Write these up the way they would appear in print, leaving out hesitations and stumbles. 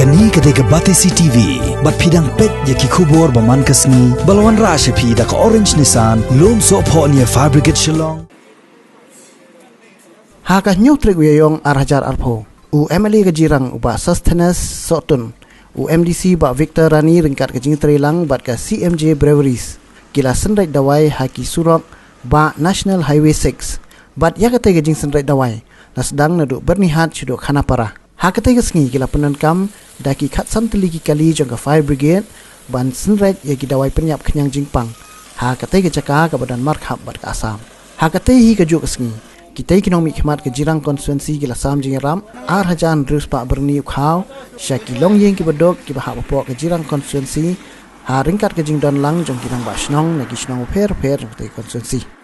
Kani ketika Batisi TV, bat pidang pet yaki kubur baman kasni, balawan rasha pi dak orange Nissan, lom so po niya fabricate Shillong. Hakah nyutrik wiyong arhajar arpo. UMLA kejirang uba sustenance sotun. UMDC ba Victor Rani ringkat kejing terilang bat ke CMJ Breweries. Gila senrai dawai haki surok ba National Highway 6. Bat ya kata kejing senrai dawai. Nasdang naduk bernihat cuduk Khanapara. Hakata kesngi gila penankam daki khatsan teliki kali jangka fire brigade ban senrai ya gidawai penyap kenyang jingpang. Hakata kecaka ke badan markhab bat ke Asam. Hakata hi kejuk kesngi. Kita kinong mikmat ke jirang konstituensi gila Sam Jingeram arhajan terus pak berni ukhau syaki long yeng ki bedok ki bahak popok ke jirang konstituensi ha ringkat ke jing don lang jong kirang basnong nagi snong per ke konstituensi.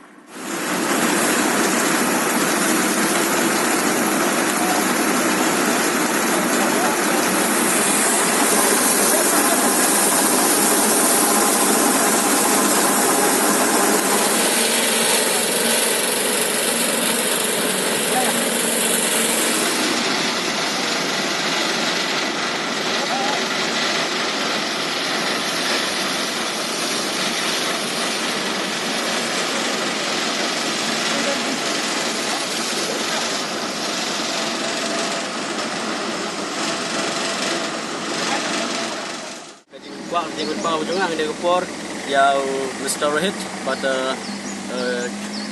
Kuat tinggal bau jangan dia kepor ya Mr. Rohit pada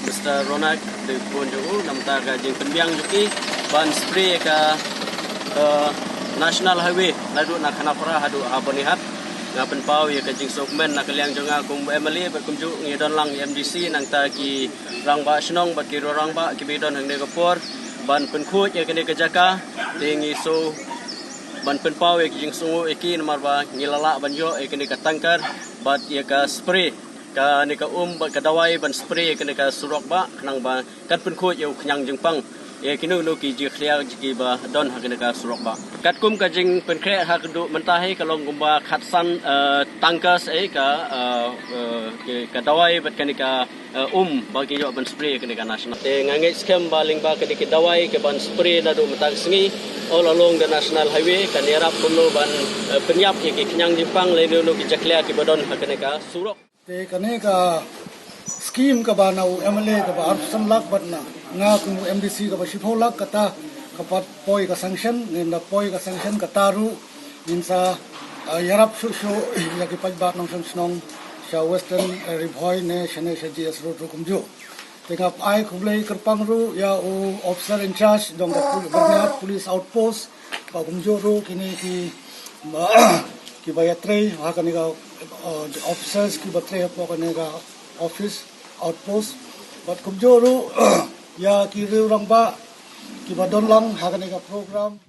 Mr. Ronak de pun juga namta gajing penbiang juki ban spray ke National Highway lalu nak Khanapara hadu abanihat ngapen pau ya gajing sokmen nak liang jangan kum MLA berkumju ngidon lang MDC nang ta ki rang ba snong bat ki rang ba ki bidon hang de kepor ban penkut ya kene kejaka tingi so ban penpau ek jing sungu eki nomor ba ngilala ban yo ek ni ka tangkar bat ye ka spray ka ni ka bat ka dawai ban spray ek ni ka surok ba nang ba kat penku yo knyang jingpang ye kinu no ki ji khlia ji ba don ha ni ka surok ba kat kum ka jing penkre ha du mentahi kalong gumba khatsan tangkas ka dawai bat ka ni ka bagi yo ban spray ek ni ka national te ngangai scam baling ba ka ni ki dawai ke ban spray na du matang singi all along the National Highway kan yarap kumno ban penyap ki kenyang Jepang leno no ki jaklia ki badon hakane ka surok te kane ka scheme ka banau MLA ka ba arsan lak batna nga kum MDC ka ba shipholak kata kapat poi ka sanction nginda poi ka sanction ka taru insa yarap su ya ki pajbat nong snong sha western ribhoi ne shane shgs road kumjo tengap ai kublai kerpang ru ya officer in charge dong berniat police outpost ka kumjo ru kini ki bayatre ha kani ka officers ki batre po kani ka office outpost bat kumjo ru ya ki ru rang ba ki badon lang ha kani ka program